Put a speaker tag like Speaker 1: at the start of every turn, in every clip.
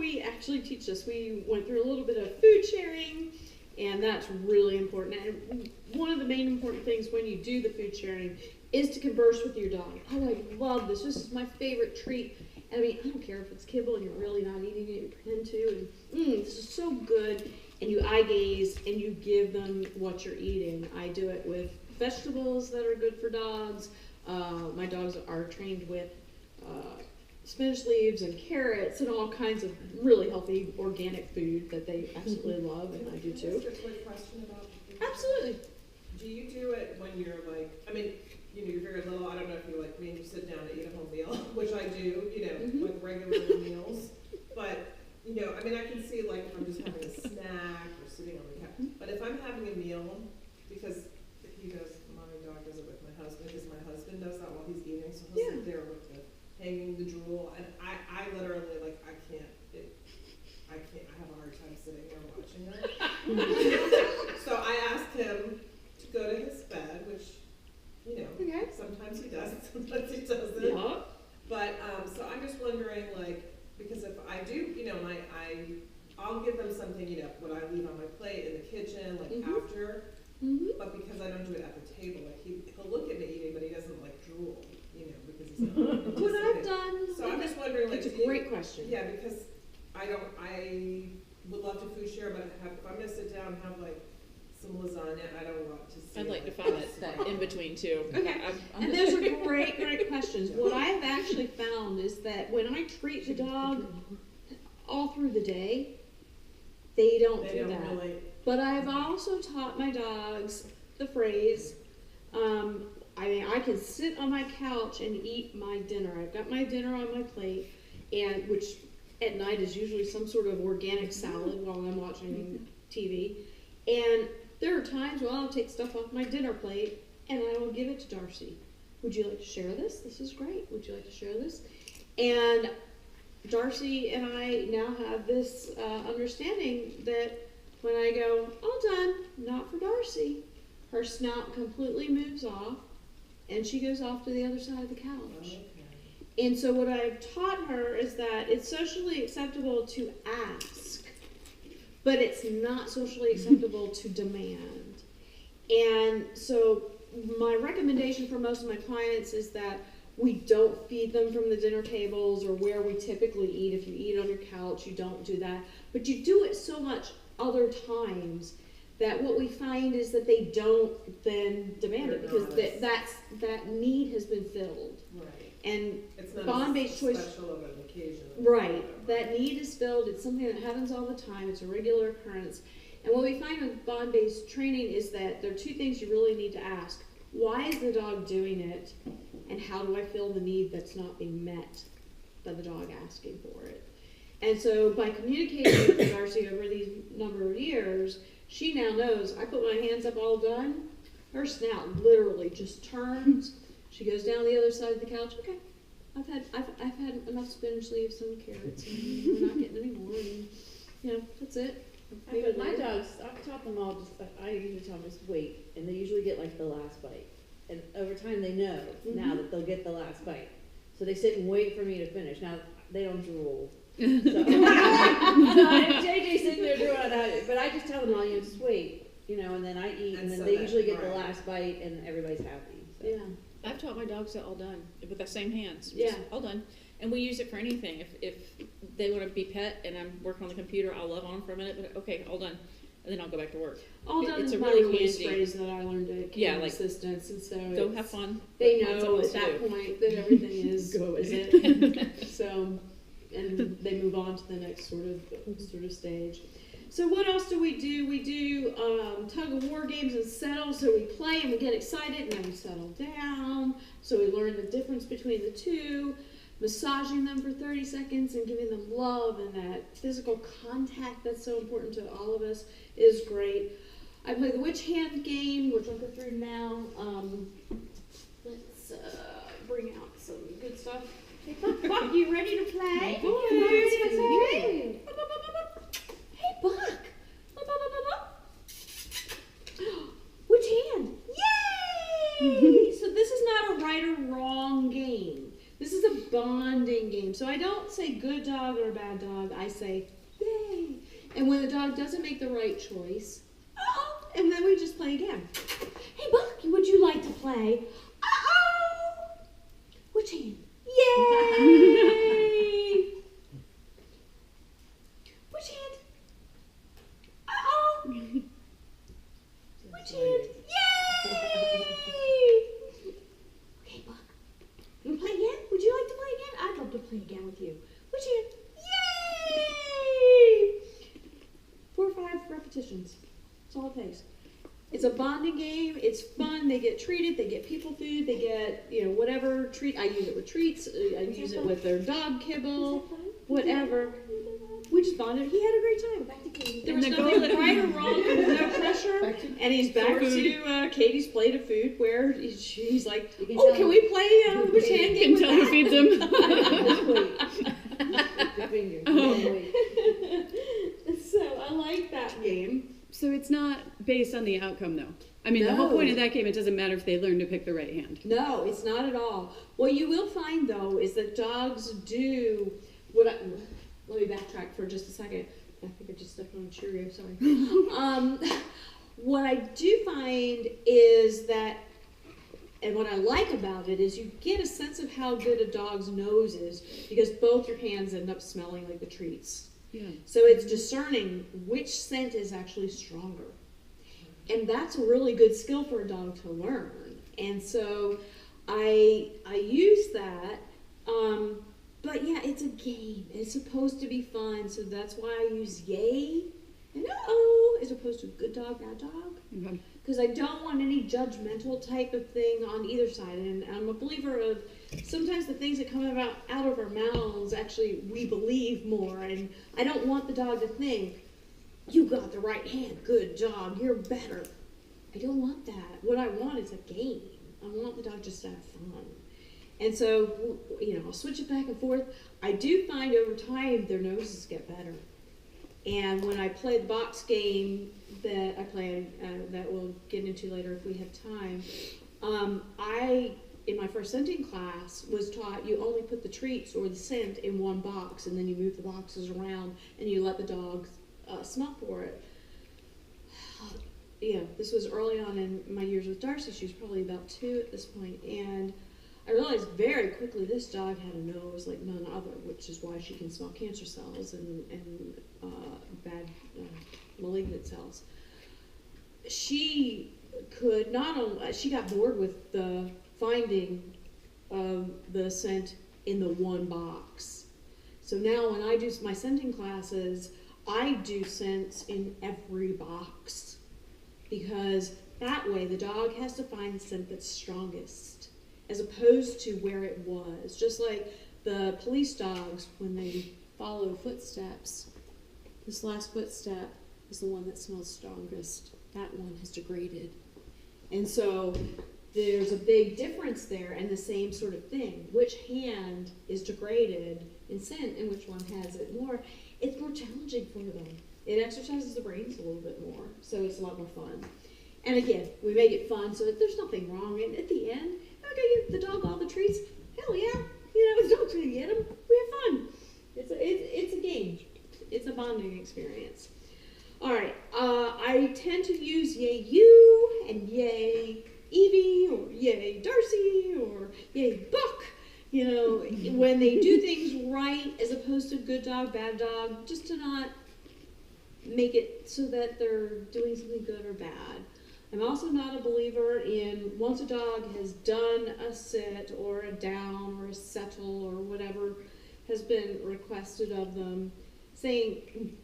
Speaker 1: we actually teach this, we went through a little bit of food sharing, and that's really important. And one of the main important things when you do the food sharing is to converse with your dog. Oh, I love this. This is my favorite treat. And I mean, I don't care if it's kibble and you're really not eating it, you pretend to, and this is so good. And you eye gaze and you give them what you're eating. I do it with vegetables that are good for dogs. My dogs are trained with spinach leaves and carrots and all kinds of really healthy organic food that they absolutely love, and I do too.
Speaker 2: Can I ask a quick question about the food?
Speaker 1: Absolutely.
Speaker 2: Do you do it when you're like, I mean, you know, you're very little, I don't know if you're like me and you sit down to eat a whole meal, which I do, you know, like regular meals, but, you know, I mean, I can see like if I'm just having a snack or sitting on the couch, but if I'm having a meal, because he does, mommy and dog does it with my husband, because my husband does that while he's eating, so he'll sit there with the hanging the drool, and I literally, like, I can't, I have a hard time sitting there watching it. So I asked him to go to his bed, which, you know, sometimes he does, sometimes he doesn't.
Speaker 1: Yeah.
Speaker 2: But, so I'm just wondering, like, because if I do, you know, and I'll give them something, you know, what I leave on my plate in the kitchen, like after, but because I don't do it at the table, like he'll look at me eating, but he doesn't like drool, you know, because he's not.
Speaker 1: What I've done.
Speaker 2: So I'm just wondering, like,
Speaker 1: it's a great question.
Speaker 2: Yeah, because I would love to food share, but if I'm gonna sit down and have like some lasagna, I don't want to see.
Speaker 3: I'd like to find that in between too.
Speaker 1: Okay, and those are great questions. What I have actually found is that when I treat the dog all through the day, they don't do that. Really. But I've also taught my dogs the phrase, I mean, I can sit on my couch and eat my dinner. I've got my dinner on my plate, and which at night is usually some sort of organic salad while I'm watching TV. And there are times when I'll take stuff off my dinner plate and I will give it to Darcy. Would you like to share this? This is great. Would you like to share this? And Darcy and I now have this understanding that when I go, all done, not for Darcy, her snout completely moves off and she goes off to the other side of the couch. Okay. And so what I've taught her is that it's socially acceptable to ask, but it's not socially acceptable to demand. And so my recommendation for most of my clients is that we don't feed them from the dinner tables or where we typically eat. If you eat on your couch, you don't do that. But you do it so much other times that what we find is that they don't then demand it because that need has been filled. Right. And
Speaker 2: it's not
Speaker 1: bond-based choice.
Speaker 2: Special of an occasion.
Speaker 1: Right. That need is filled. It's something that happens all the time. It's a regular occurrence. And what we find with bond-based training is that there are two things you really need to ask. Why is the dog doing it? And how do I fill the need that's not being met by the dog asking for it? And so by communicating with Darcy over these number of years, she now knows I put my hands up all done. Her snout literally just turns. She goes down the other side of the couch. Okay, I've had enough spinach leaves and carrots, and we're not getting any more. And you know, that's it.
Speaker 4: But my dogs, I've taught them all. I usually tell them just wait, and they usually get like the last bite. And over time, they know now that they'll get the last bite. So they sit and wait for me to finish. Now they don't drool. So JJ's sitting there drooling, but I just tell them all, you know, just wait, you know, and then I eat, and then so they usually get the last bite, and everybody's happy. So.
Speaker 1: Yeah.
Speaker 3: I've taught my dogs that all done with the same hands.
Speaker 1: Yeah.
Speaker 3: All done. And we use it for anything. If they want to be pet and I'm working on the computer, I'll love on them for a minute, but okay, all done. And then I'll go back to work.
Speaker 1: All done is
Speaker 3: a
Speaker 1: my
Speaker 3: really
Speaker 1: release
Speaker 3: handy
Speaker 1: phrase that I learned at Canine Assistance, and so
Speaker 3: go have fun.
Speaker 1: They know at that point that everything is it. So, and they move on to the next sort of stage. So what else do? We do tug of war games and settle. So we play and we get excited and then we settle down. So we learn the difference between the two. Massaging them for 30 seconds and giving them love and that physical contact that's so important to all of us is great. I play the witch hand game, which I'll go through now. Let's bring out some good stuff. Hey, Buck, you ready to play?
Speaker 4: Oh,
Speaker 1: you ready to play? Hey, Buck. Witch hand. Yay! So this is not a right or wrong game. This is a bonding game. So So I don't say good dog or bad dog. I say yay. And when the dog doesn't make the right choice, uh-oh, and then we just play again. Hey, Buck, would you like to play? Uh-oh. Which hand? Yay. Which hand? Uh-oh. Which hand? Yay! Okay, Buck. You want to play again? Would you like to play again? I'd love to play again with you. Which hand? Yay! 4 or 5 repetitions. That's all it takes. It's a bonding game. It's fun. They get treated. They get people food. They get, whatever treat. I use it with treats. I use it with their dog kibble. Whatever. We just bonded. He had a great time. There was nothing right or wrong. There was no pressure. And he's back to Katie's plate of food where he's like, oh, can we play which hand game with that?
Speaker 3: Can feeds him.
Speaker 1: So I like that game.
Speaker 5: So it's not based on the outcome, though. I mean, the whole point of that game, it doesn't matter if they learn to pick the right hand.
Speaker 1: No, it's not at all. What you will find, though, is that dogs do let me backtrack for just a second. I think I just stepped on a Cheerio, sorry. What I do find is that, and what I like about it is you get a sense of how good a dog's nose is because both your hands end up smelling like the treats.
Speaker 5: Yeah.
Speaker 1: So it's discerning which scent is actually stronger. And that's a really good skill for a dog to learn. And so I use that. But yeah, it's a game. It's supposed to be fun. So that's why I use yay and uh-oh as opposed to good dog, bad dog. Because I don't want any judgmental type of thing on either side. And I'm a believer of sometimes the things that come out of our mouths, actually, we believe more. And I don't want the dog to think, you got the right hand, good job, you're better. I don't want that. What I want is a game. I want the dog just to have fun. And so, I'll switch it back and forth. I do find over time their noses get better. And when I play the box game that I play, that we'll get into later if we have time, in my first scenting class, was taught you only put the treats or the scent in one box, and then you move the boxes around, and you let the dog smell for it. This was early on in my years with Darcy. She was probably about 2 at this point, and I realized very quickly this dog had a nose like none other, which is why she can smell cancer cells and bad malignant cells. She could not only, she got bored with the finding of the scent in the one box. So now when I do my scenting classes, I do scents in every box because that way the dog has to find the scent that's strongest as opposed to where it was. Just like the police dogs, when they follow footsteps, this last footstep is the one that smells strongest. That one has degraded. And so there's a big difference there, and the same sort of thing. Which hand is degraded in scent and which one has it more? It's more challenging for them. It exercises the brains a little bit more, so it's a lot more fun. And again, we make it fun so that there's nothing wrong. And at the end, okay, give the dog all the treats. Hell yeah, the dog's gonna get them. We have fun. It's a game. It's a bonding experience. All right, I tend to use yay you and yay Evie or yay Darcy or yay Buck. When they do things right as opposed to good dog, bad dog, just to not make it so that they're doing something good or bad. I'm also not a believer in once a dog has done a sit or a down or a settle or whatever has been requested of them, saying,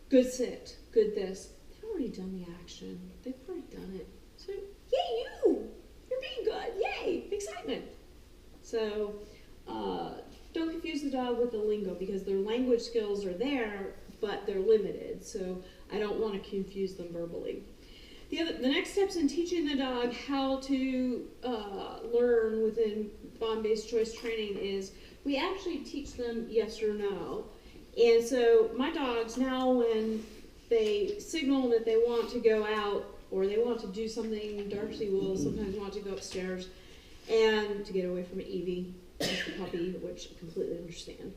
Speaker 1: good sit, good this. They've already done the action. They've already done it. So, yay you! You're being good. Yay! Excitement. So, don't confuse the dog with the lingo because their language skills are there, but they're limited. So, I don't want to confuse them verbally. The next steps in teaching the dog how to learn within bond-based choice training is we actually teach them yes or no. And so my dogs now, when they signal that they want to go out or they want to do something, Darcy will sometimes want to go upstairs and to get away from Evie. as the puppy, which I completely understand.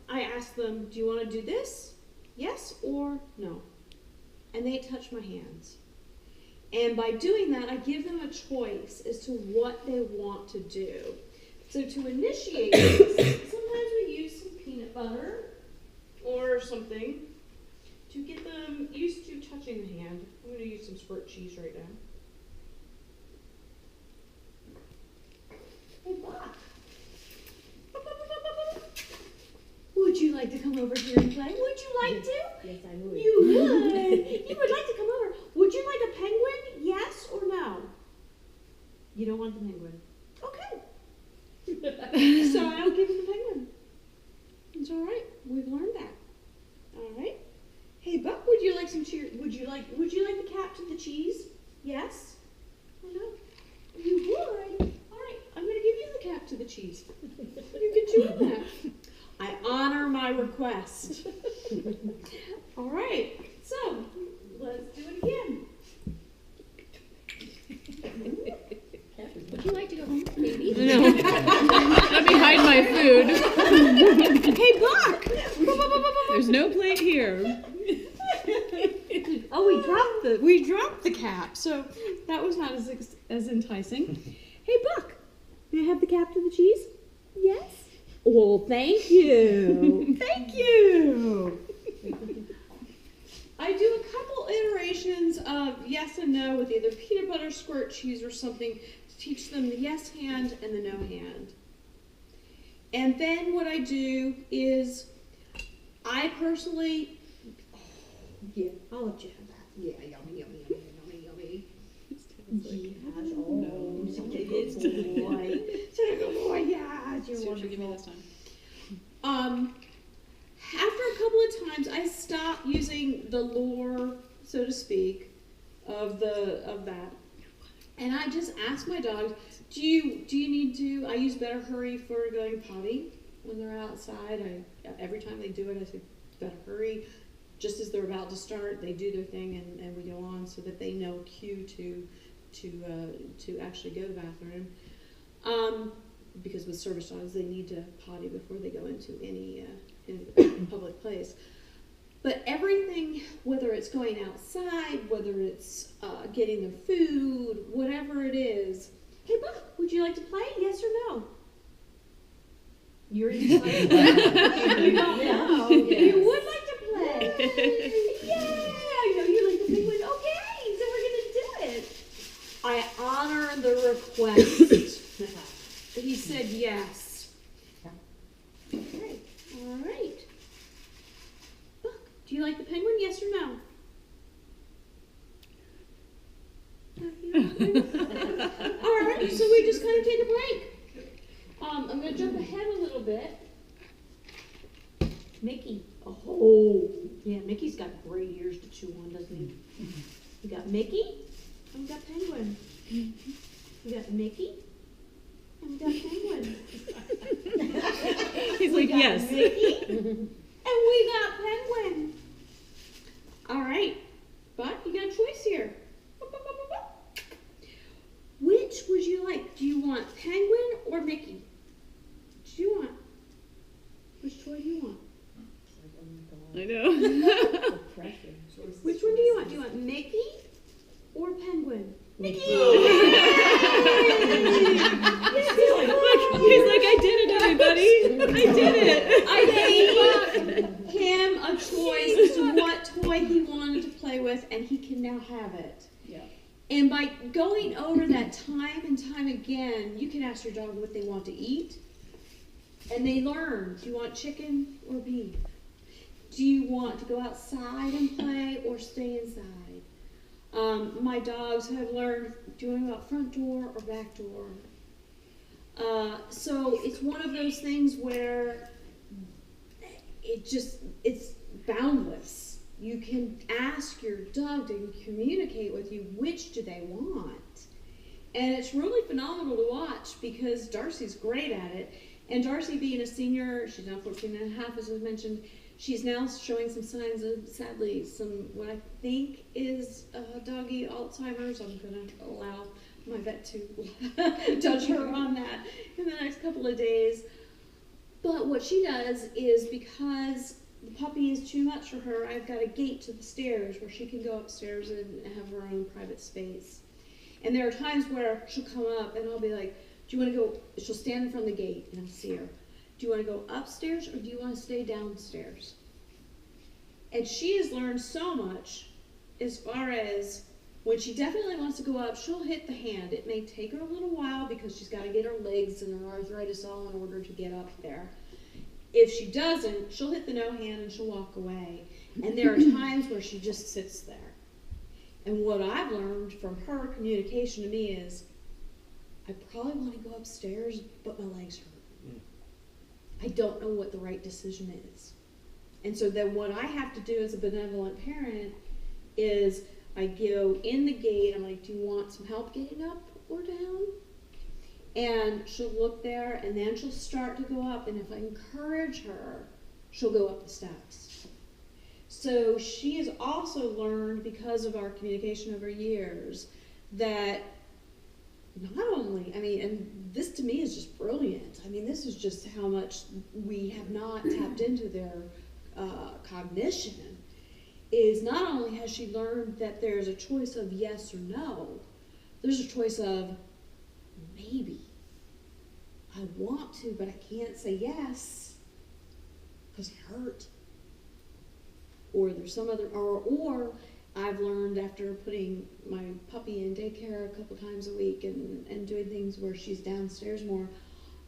Speaker 1: I asked them, do you want to do this? Yes or no? And they touch my hands. And by doing that, I give them a choice as to what they want to do. So to initiate this, sometimes we use some peanut butter or something to get them used to touching the hand. I'm going to use some squirt cheese right now. Hey, Buck. Would you like to come over here and play? Would you like to?
Speaker 4: Yes, I would.
Speaker 1: You would. You would like to come over. Would you like a penguin? Yes or no? You don't want the penguin. Okay. So I don't give you the penguin. It's all right. We've learned that. All right. Hey, Buck, would you like some cheer? Would you like the cap to the cheese? Yes or no? You would. All right. I'm going to give you the cap to the cheese. You can chew that. I honor my request. All right. So let's do it again. Would you like to go home, baby?
Speaker 5: No. Let me hide my food.
Speaker 1: Hey, Buck!
Speaker 5: There's no plate here.
Speaker 1: Oh, we dropped the cap, so that was not as enticing. Hey, Buck, may I have the cap to the cheese? Yes. Well, thank you. Thank you. I do a couple iterations of yes and no with either peanut butter, squirt cheese, or something to teach them the yes hand and the no hand. And then what I do is I personally, I'll let you have that. Yeah, yummy, yummy, yummy, yummy, yummy. Yes, oh, such a good boy. Such a good boy, yes, you're
Speaker 3: See what you give me
Speaker 1: wonderful.
Speaker 3: this time.
Speaker 1: After a couple of times, I stopped using the lure, so to speak, of that, and I just ask my dogs, do you need to? I use Better Hurry for going potty when they're outside. Every time they do it, I say Better Hurry. Just as they're about to start, they do their thing, and we go on so that they know cue to actually go to the bathroom. Because with service dogs, they need to potty before they go into any public place. But everything, whether it's going outside, whether it's getting their food, whatever it is, hey, Buck, would you like to play? Yes or no? You're excited. You don't know.
Speaker 4: Yes.
Speaker 1: You would like to play. Yay! I know you like the penguin. Okay, so we're going to do it. I honor the request. He said yes. Okay. All right. Buck, do you like the penguin? Yes or no? All right. So we just kind of take a break. I'm going to jump ahead a little bit. Mickey. Oh, yeah. Mickey's got great ears to chew on, doesn't he? We got Mickey and we got Penguin. We got Mickey. And we got Penguin.
Speaker 5: He's like, yes.
Speaker 1: Mickey, and we got Penguin. All right, but you got a choice here. Which would you like? Do you want Penguin or Mickey? What do you want? Which toy do you want?
Speaker 5: I know.
Speaker 1: Which one do you want? Do you want Mickey or Penguin? Mickey!
Speaker 5: He's like, I did it, everybody. I did it.
Speaker 1: I gave him a choice as to what toy he wanted to play with, and he can now have it.
Speaker 5: Yeah.
Speaker 1: And by going over that time and time again, you can ask your dog what they want to eat, and they learn. Do you want chicken or beef? Do you want to go outside and play or stay inside? My dogs have learned, do you want to go out front door or back door? So it's one of those things where it's boundless. You can ask your dog to communicate with you, which do they want? And it's really phenomenal to watch because Darcy's great at it. And Darcy being a senior, she's now 14 and a half, as I mentioned, she's now showing some signs of, sadly, what I think is doggy Alzheimer's. I'm going to allow my vet to touch her on that in the next couple of days. But what she does is, because the puppy is too much for her, I've got a gate to the stairs where she can go upstairs and have her own private space. And there are times where she'll come up and I'll be like, do you want to go, she'll stand in front of the gate and I'll see her. Do you want to go upstairs or do you want to stay downstairs? And she has learned so much as far as when she definitely wants to go up, she'll hit the hand. It may take her a little while because she's got to get her legs and her arthritis all in order to get up there. If she doesn't, she'll hit the no hand and she'll walk away. And there are times where she just sits there. And what I've learned from her communication to me is, I probably want to go upstairs, but my legs hurt. I don't know what the right decision is. And so then what I have to do as a benevolent parent is I go in the gate, I'm like, do you want some help getting up or down? And she'll look there, and then she'll start to go up, and if I encourage her, she'll go up the steps. So she has also learned, because of our communication over years, that not only, I mean, and this to me is just brilliant. I mean, this is just how much we have not tapped into their cognition, is not only has she learned that there's a choice of yes or no, there's a choice of maybe. I want to, but I can't say yes because I hurt. Or there's some other, or I've learned after putting my puppy in daycare a couple times a week and doing things where she's downstairs more,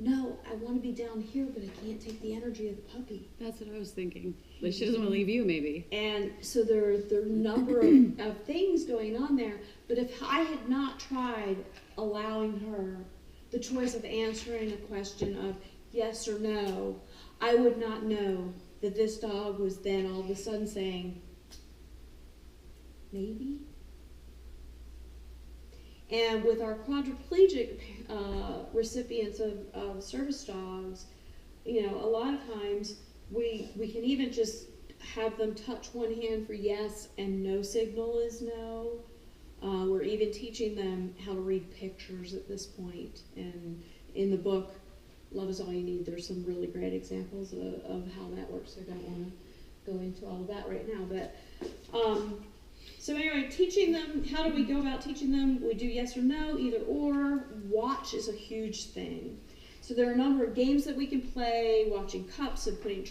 Speaker 1: no, I want to be down here, but I can't take the energy of the puppy.
Speaker 5: That's what I was thinking. Like, she doesn't want to leave you, maybe.
Speaker 1: And so there are a number of things going on there. But if I had not tried allowing her the choice of answering a question of yes or no, I would not know that this dog was then all of a sudden saying, maybe? And with our quadriplegic recipients of service dogs, you know, a lot of times we can even just have them touch one hand for yes and no signal is no. We're even teaching them how to read pictures at this point. And in the book, Love Is All You Need, there's some really great examples of how that works. I don't want to go into all of that right now. But so anyway, teaching them, how do we go about teaching them? We do yes or no, either or. Watch is a huge thing. So there are a number of games that we can play, watching cups and putting